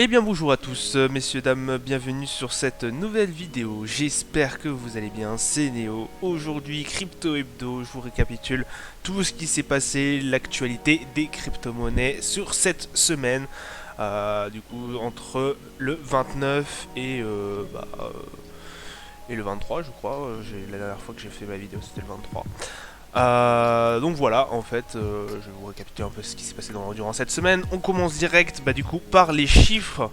Eh bien bonjour à tous, messieurs, dames, bienvenue sur cette nouvelle vidéo. J'espère que vous allez bien, c'est Néo. Aujourd'hui, Crypto Hebdo, je vous récapitule tout ce qui s'est passé, l'actualité des crypto-monnaies sur cette semaine. Du coup, entre le 29 et le 23, je crois. La dernière fois que j'ai fait ma vidéo, c'était le 23. Donc voilà, en fait, je vais vous récapituler un peu ce qui s'est passé durant cette semaine. On commence direct, du coup, par les chiffres.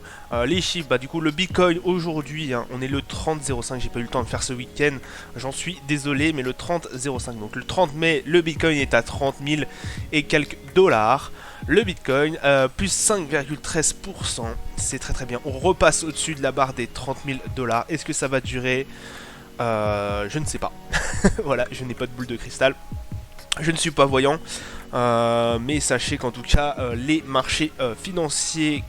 Du coup, le Bitcoin aujourd'hui, hein, on est le 30,05. J'ai pas eu le temps de faire ce week-end, j'en suis désolé, mais le 30,05. Donc le 30 mai, le Bitcoin est à 30 000 et quelques dollars. Le Bitcoin, plus 5,13%. C'est très très bien. On repasse au-dessus de la barre des 30 000 dollars. Est-ce que ça va durer? Je ne sais pas. Voilà, je n'ai pas de boule de cristal. Je ne suis pas voyant. Mais sachez qu'en tout cas, les marchés financiers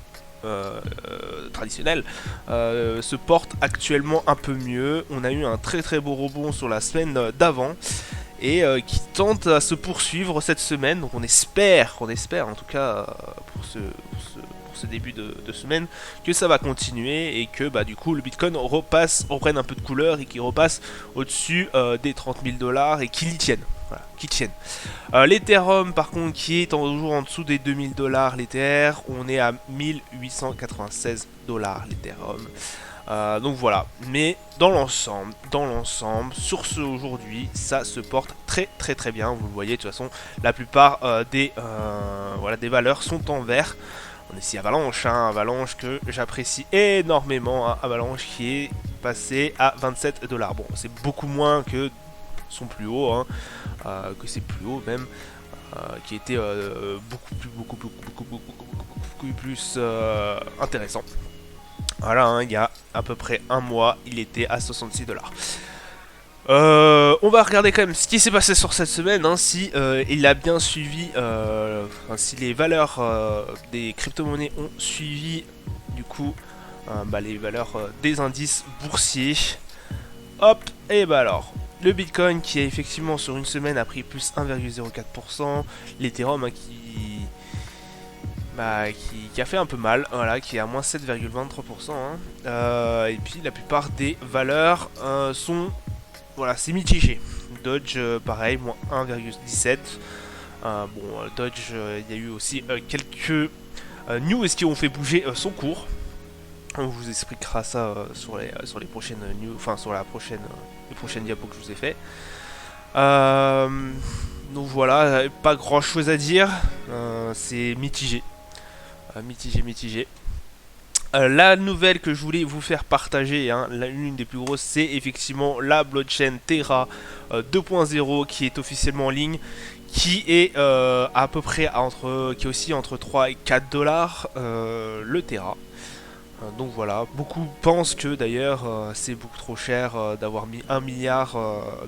traditionnels se portent actuellement un peu mieux. On a eu un très très beau rebond sur la semaine d'avant et qui tente à se poursuivre cette semaine. Donc on espère en tout cas pour ce début de semaine que ça va continuer et que du coup le Bitcoin reprenne un peu de couleur et qu'il repasse au-dessus des 30 000 dollars et qu'il y tienne. Voilà, qui tienne. L'Ethereum par contre qui est toujours en dessous des 2000 dollars l'Ether, on est à 1896 dollars l'Ethereum. Donc voilà, mais dans l'ensemble, sur ce aujourd'hui, ça se porte très très très bien. Vous le voyez, de toute façon, la plupart des valeurs sont en vert. On est ici Avalanche, Avalanche que j'apprécie énormément, Avalanche qui est passé à 27 dollars. Bon, c'est beaucoup moins que son plus haut, que c'est plus haut même, qui était beaucoup plus intéressant. Voilà, il y a à peu près un mois, il était à 66 dollars. On va regarder quand même ce qui s'est passé sur cette semaine, si il a bien suivi, si les valeurs des crypto-monnaies ont suivi du coup les valeurs des indices boursiers. Hop, et alors, le Bitcoin qui est effectivement sur une semaine a pris plus 1,04%, l'Ethereum qui a fait un peu mal, voilà, qui est à moins 7,23%. Et puis la plupart des valeurs sont, voilà, c'est mitigé. Dodge, pareil, moins 1,17. Dodge, il y a eu aussi quelques news qui ont fait bouger son cours. On vous expliquera ça sur les prochaines news, enfin sur les prochaines diapos que je vous ai fait. Donc voilà, pas grand chose à dire. C'est mitigé. Mitigé. La nouvelle que je voulais vous faire partager, l'une des plus grosses, c'est effectivement la blockchain Terra 2.0 qui est officiellement en ligne, qui est à peu près qui est aussi entre 3 et 4 dollars le Terra. Donc voilà, beaucoup pensent que d'ailleurs c'est beaucoup trop cher d'avoir mis 1 milliard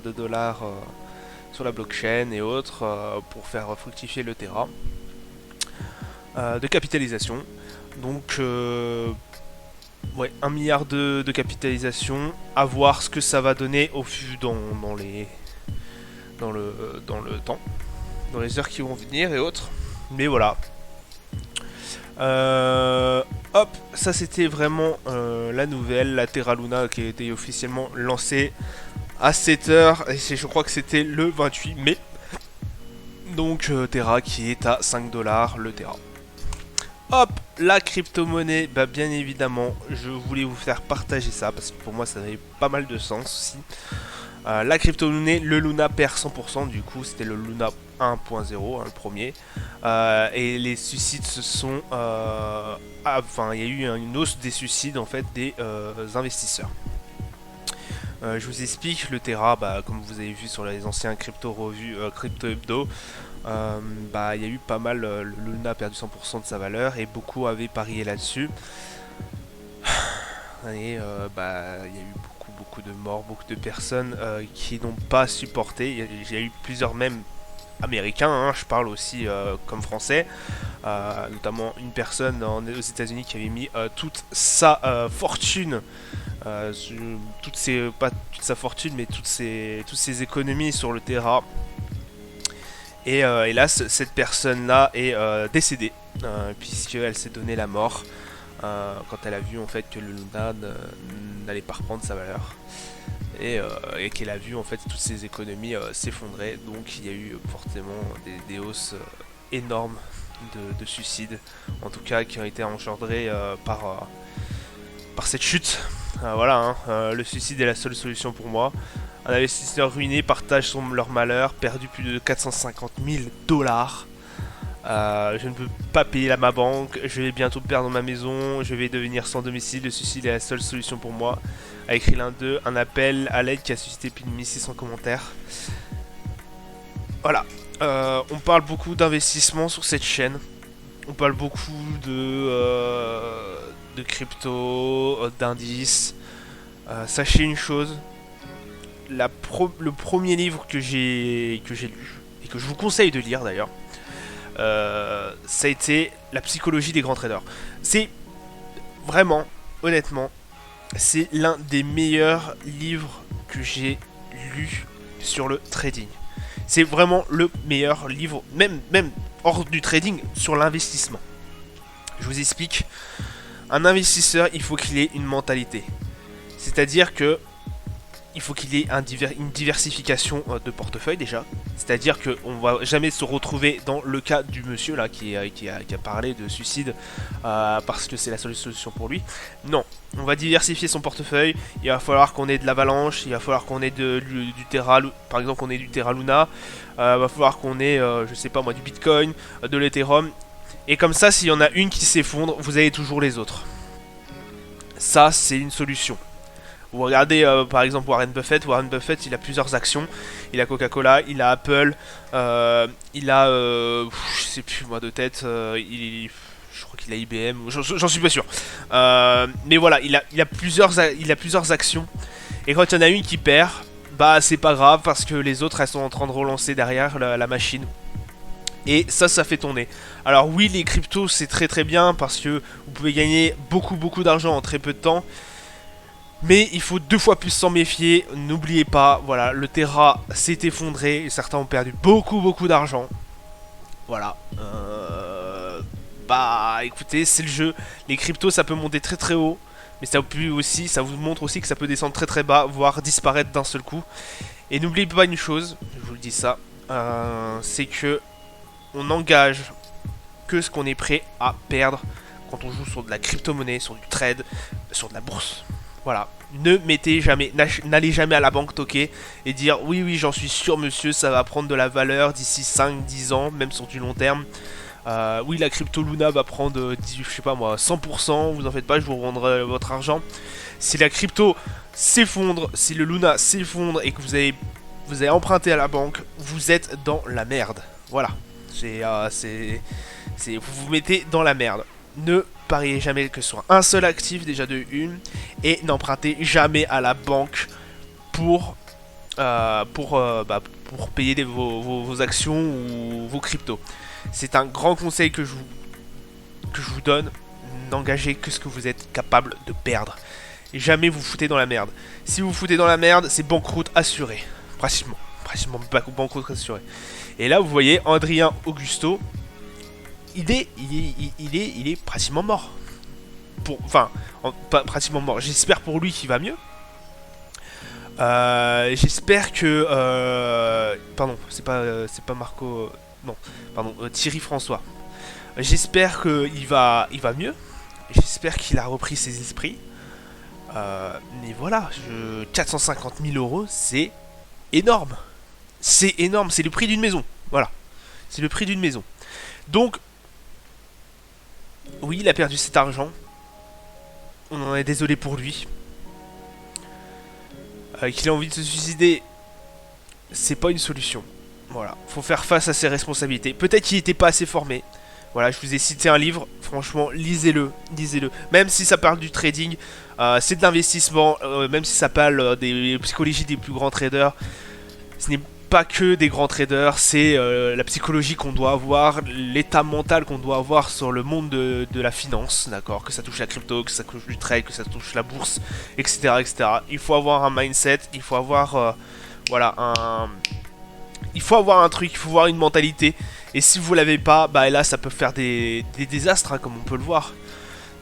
de dollars sur la blockchain et autres pour faire fructifier le Terra de capitalisation. Donc ouais, 1 milliard de capitalisation, à voir ce que ça va donner dans le temps, dans les heures qui vont venir et autres. Mais voilà. Hop, ça c'était vraiment la nouvelle, la Terra Luna qui a été officiellement lancée à 7h, et je crois que c'était le 28 mai. Donc Terra qui est à 5 dollars le Terra. Hop, la crypto-monnaie, bien évidemment, je voulais vous faire partager ça parce que pour moi ça avait pas mal de sens aussi. La crypto-monnaie, le Luna perd 100%, du coup c'était le Luna 1.0, le premier. Et les suicides se sont... il y a eu une hausse des suicides en fait des investisseurs. Je vous explique, le Terra, comme vous avez vu sur les anciens crypto-revues, Crypto Hebdo, il y a eu pas mal, le Luna a perdu 100% de sa valeur et beaucoup avaient parié là-dessus. Et il y a eu beaucoup de morts, beaucoup de personnes qui n'ont pas supporté. Il y a eu plusieurs même américains, je parle aussi comme français, notamment une personne aux États-Unis qui avait mis toute sa fortune, pas toute sa fortune, mais toutes ses économies sur le Terra. Et hélas, cette personne-là est décédée, puisqu'elle s'est donné la mort. quand elle a vu en fait que le Luna n'allait pas reprendre sa valeur et qu'elle a vu en fait toutes ses économies s'effondrer. Donc il y a eu forcément des hausses énormes de suicides, en tout cas qui ont été engendrées par cette chute. Voilà, hein, le suicide est la seule solution pour moi. Un investisseur ruiné partage leur malheur, perdu plus de 450 000 dollars. Je ne peux pas payer ma banque, je vais bientôt perdre ma maison, je vais devenir sans domicile, le suicide est la seule solution pour moi. A écrit l'un d'eux, un appel à l'aide qui a suscité plus de 1600 commentaires. Voilà, on parle beaucoup d'investissement sur cette chaîne. On parle beaucoup de crypto, d'indices. Sachez une chose, le premier livre que j'ai lu, et que je vous conseille de lire d'ailleurs, ça a été La psychologie des grands traders. C'est vraiment, honnêtement, c'est l'un des meilleurs livres que j'ai lu sur le trading. C'est vraiment le meilleur livre, même hors du trading, sur l'investissement. Je vous explique. Un investisseur, il faut qu'il ait une mentalité. C'est-à-dire que il faut qu'il ait une diversification de portefeuille déjà. C'est-à-dire qu'on ne va jamais se retrouver dans le cas du monsieur là qui a parlé de suicide parce que c'est la seule solution pour lui. Non, on va diversifier son portefeuille. Il va falloir qu'on ait de l'avalanche, il va falloir qu'on ait du Terra, par exemple qu'on ait du Terra Luna. Il va falloir qu'on ait, je sais pas moi, du Bitcoin, de l'Ethereum. Et comme ça, s'il y en a une qui s'effondre, vous avez toujours les autres. Ça, c'est une solution. Vous regardez par exemple Warren Buffett, il a plusieurs actions. Il a Coca-Cola, il a Apple, il a, je sais plus moi de tête, je crois qu'il a IBM, j'en suis pas sûr. Mais voilà, il a plusieurs actions. Et quand il y en a une qui perd, bah c'est pas grave parce que les autres elles sont en train de relancer derrière la machine. Et ça fait tourner. Alors oui, les cryptos c'est très bien parce que vous pouvez gagner beaucoup d'argent en très peu de temps. Mais il faut 2 fois plus s'en méfier. N'oubliez pas, voilà, le Terra s'est effondré. Et certains ont perdu beaucoup d'argent. Voilà. Bah écoutez, c'est le jeu. Les cryptos ça peut monter très haut. Mais ça vous montre aussi que ça peut descendre très bas, voire disparaître d'un seul coup. Et n'oubliez pas une chose, je vous le dis ça, c'est que on n'engage que ce qu'on est prêt à perdre quand on joue sur de la crypto-monnaie, sur du trade, sur de la bourse. Voilà, n'allez jamais à la banque toquer et dire oui j'en suis sûr monsieur, ça va prendre de la valeur d'ici 5-10 ans, même sur du long terme. Oui la crypto Luna va prendre je sais pas moi 100%, vous en faites pas, je vous rendrai votre argent. Si la crypto s'effondre, si le Luna s'effondre et que vous avez emprunté à la banque, vous êtes dans la merde. Voilà, vous vous mettez dans la merde. Ne pariez jamais que sur un seul actif déjà de une et n'empruntez jamais à la banque pour payer vos actions ou vos cryptos. C'est un grand conseil que je vous donne. N'engagez que ce que vous êtes capable de perdre. Et jamais vous foutez dans la merde. Si vous foutez dans la merde, c'est banqueroute assurée. Pratiquement banqueroute assurée. Et là, vous voyez, Adrien Augusto, il est pratiquement mort. Pas pratiquement mort. J'espère pour lui qu'il va mieux. J'espère que... pardon, c'est pas Marco... non, pardon, Thierry François. J'espère qu'il va mieux. J'espère qu'il a repris ses esprits. Mais voilà, 450 000 €, c'est énorme. C'est énorme, c'est le prix d'une maison. Voilà, c'est le prix d'une maison. Donc, oui, il a perdu cet argent. On en est désolé pour lui. Qu'il a envie de se suicider, c'est pas une solution. Voilà, faut faire face à ses responsabilités. Peut-être qu'il n'était pas assez formé. Voilà, je vous ai cité un livre. Franchement, lisez-le. Même si ça parle du trading, c'est de l'investissement. Même si ça parle des psychologies des plus grands traders, ce n'est pas que des grands traders, c'est la psychologie qu'on doit avoir, l'état mental qu'on doit avoir sur le monde de la finance, d'accord, que ça touche la crypto, que ça touche du trade, que ça touche la bourse, etc. Il faut avoir un mindset, il faut avoir il faut avoir un truc, il faut avoir une mentalité. Et si vous l'avez pas, bah là ça peut faire des désastres, hein, comme on peut le voir.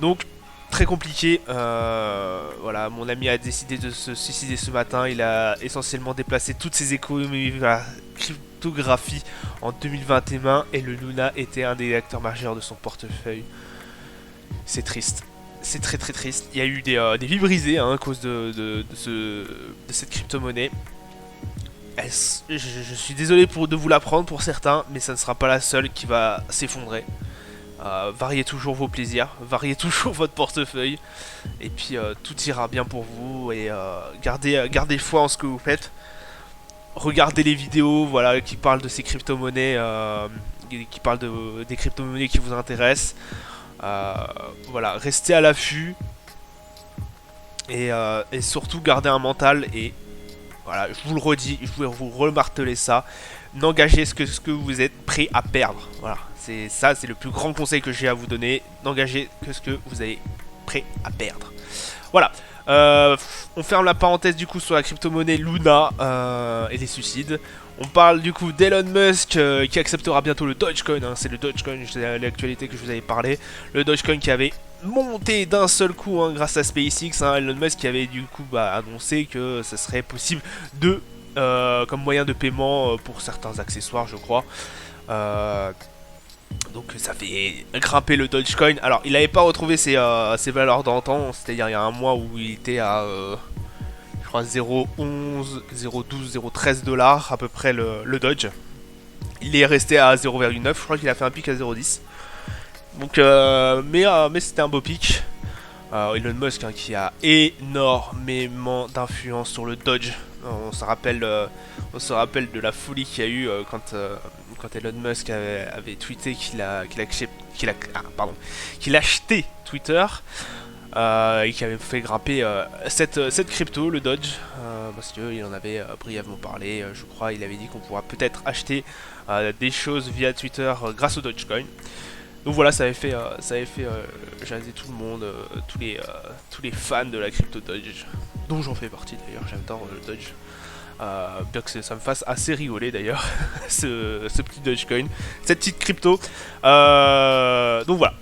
Donc très compliqué. Voilà, mon ami a décidé de se suicider ce matin. Il a essentiellement déplacé toutes ses économies vers la cryptographie en 2021 et le Luna était un des acteurs majeurs de son portefeuille. C'est triste. C'est très très triste. Il y a eu des vies brisées à cause de cette crypto-monnaie. Je suis désolé de vous l'apprendre pour certains, mais ça ne sera pas la seule qui va s'effondrer. Variez toujours vos plaisirs, variez toujours votre portefeuille, et puis tout ira bien pour vous. Et gardez foi en ce que vous faites. Regardez les vidéos, voilà, qui parlent de ces crypto-monnaies, qui parlent des crypto-monnaies qui vous intéressent. Voilà, restez à l'affût et surtout gardez un mental et voilà, je vous le redis, je vais vous remarteler ça. N'engagez ce que vous êtes prêt à perdre. Voilà, c'est le plus grand conseil que j'ai à vous donner. N'engagez que ce que vous êtes prêt à perdre. Voilà. On ferme la parenthèse du coup sur la crypto-monnaie Luna et les suicides. On parle du coup d'Elon Musk qui acceptera bientôt le Dogecoin. C'est le Dogecoin, c'est l'actualité que je vous avais parlé. Le Dogecoin qui avait monté d'un seul coup grâce à SpaceX. Elon Musk qui avait du coup annoncé que ce serait possible de comme moyen de paiement pour certains accessoires, je crois. Donc ça fait grimper le Dogecoin. Alors il n'avait pas retrouvé ses valeurs d'antan, c'est-à-dire il y a un mois où il était à je crois 0,11, 0,12, 0,13 dollars à peu près le Doge. Il est resté à 0,9, je crois qu'il a fait un pic à 0,10. Donc mais c'était un beau pic. Elon Musk qui a énormément d'influence sur le Doge. On se rappelle de la folie qu'il y a eu quand Elon Musk avait tweeté qu'il achetait Twitter et qui avait fait grimper cette crypto, le Doge, parce qu'il en avait brièvement parlé. Je crois il avait dit qu'on pourra peut-être acheter des choses via Twitter grâce au Dogecoin. Donc voilà, ça avait fait jaser tout le monde, tous les fans de la crypto Doge, dont j'en fais partie d'ailleurs, j'adore le Doge. Bien que ça me fasse assez rigoler d'ailleurs, ce petit Dogecoin, cette petite crypto. Donc voilà.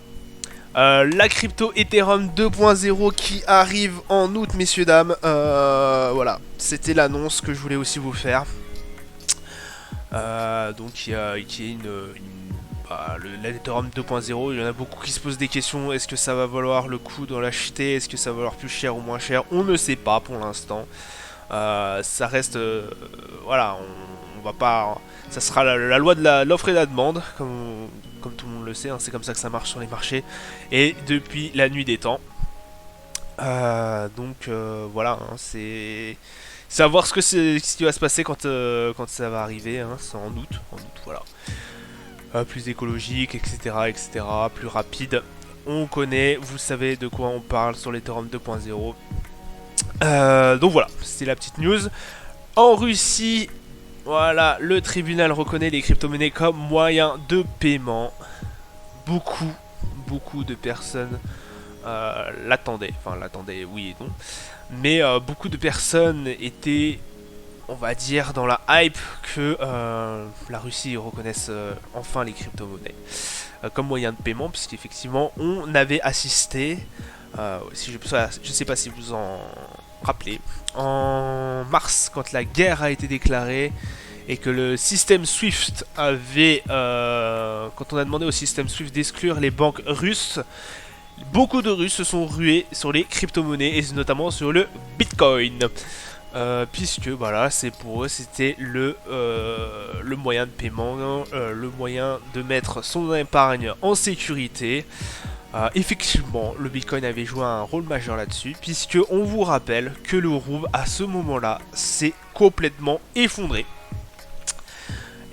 La crypto Ethereum 2.0 qui arrive en août, messieurs dames. Voilà, c'était l'annonce que je voulais aussi vous faire. Donc il y a l'Ethereum 2.0, il y en a beaucoup qui se posent des questions. Est-ce que ça va valoir le coup de l'acheter? Est-ce que ça va valoir plus cher ou moins cher? On ne sait pas pour l'instant. Ça reste... voilà, on va pas... Ça sera la loi de l'offre et de la demande, comme tout le monde le sait. C'est comme ça que ça marche sur les marchés. Et depuis la nuit des temps. Donc voilà, c'est à voir ce qui va se passer quand ça va arriver. C'est en août, voilà. Plus écologique, etc., etc., plus rapide. On connaît, vous savez de quoi on parle sur l'Ethereum 2.0. Donc voilà, c'était la petite news. En Russie, voilà, le tribunal reconnaît les crypto-monnaies comme moyen de paiement. Beaucoup de personnes l'attendaient. Enfin, l'attendaient, oui et non. Mais beaucoup de personnes étaient, on va dire, dans la hype que la Russie reconnaisse enfin les crypto-monnaies comme moyen de paiement, puisqu'effectivement on avait assisté, je sais pas si vous en rappelez, en mars quand la guerre a été déclarée et que le système SWIFT avait, quand on a demandé au système SWIFT d'exclure les banques russes, beaucoup de Russes se sont rués sur les crypto-monnaies et notamment sur le Bitcoin. Puisque voilà, c'est pour eux c'était le moyen de paiement, le moyen de mettre son épargne en sécurité. Effectivement, le Bitcoin avait joué un rôle majeur là-dessus, puisque on vous rappelle que le rouble à ce moment-là s'est complètement effondré.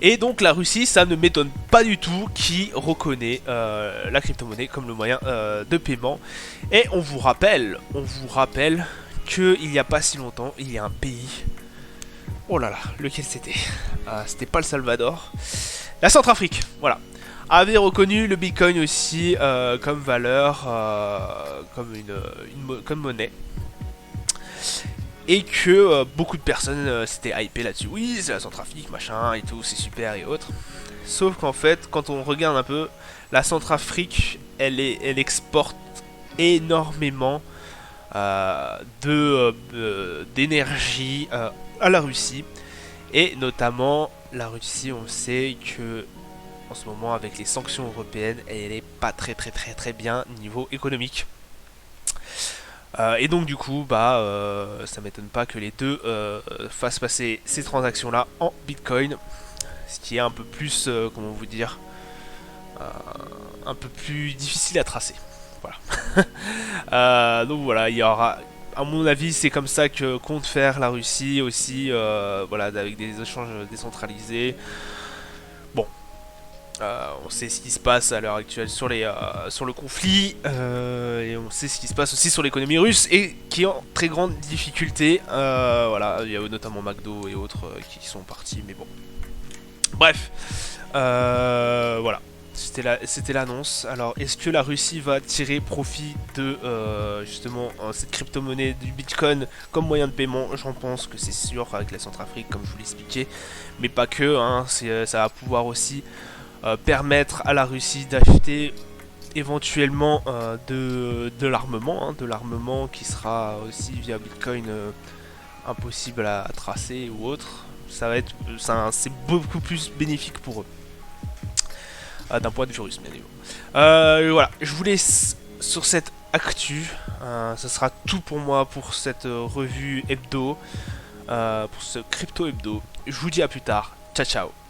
Et donc la Russie, ça ne m'étonne pas du tout, qui reconnaît la crypto-monnaie comme le moyen de paiement. Et on vous rappelle qu'il n'y a pas si longtemps, il y a un pays, oh là là, lequel c'était? C'était pas le Salvador, la Centrafrique, voilà, avait reconnu le Bitcoin aussi comme valeur, comme monnaie, et que beaucoup de personnes s'étaient hypées là-dessus. Oui, c'est la Centrafrique, machin et tout, c'est super et autres. Sauf qu'en fait, quand on regarde un peu, la Centrafrique, elle exporte énormément d'énergie à la Russie. Et notamment, la Russie, on sait que en ce moment, avec les sanctions européennes, elle est pas très bien niveau économique. Et donc du coup, ça m'étonne pas que les deux fassent passer ces transactions-là en Bitcoin, ce qui est un peu plus, comment vous dire, euh, un peu plus difficile à tracer. Voilà. Donc voilà, il y aura, à mon avis, c'est comme ça que compte faire la Russie aussi, voilà, avec des échanges décentralisés. Bon, on sait ce qui se passe à l'heure actuelle sur le conflit, et on sait ce qui se passe aussi sur l'économie russe, et qui est en très grande difficulté. Voilà, il y a notamment McDo et autres qui sont partis, mais bon. Bref, voilà. C'était l'annonce. Alors, est-ce que la Russie va tirer profit de justement cette crypto-monnaie du Bitcoin comme moyen de paiement? J'en pense que c'est sûr avec la Centrafrique, comme je vous l'expliquais, mais pas que. Hein, ça va pouvoir aussi permettre à la Russie d'acheter éventuellement de l'armement, hein, de l'armement qui sera aussi via Bitcoin impossible à tracer ou autre. Ça va être, c'est beaucoup plus bénéfique pour eux. D'un point de vue russe, bien évidemment. Voilà, je vous laisse sur cette actu. Ça sera tout pour moi pour cette revue hebdo, pour ce crypto hebdo. Je vous dis à plus tard. Ciao ciao.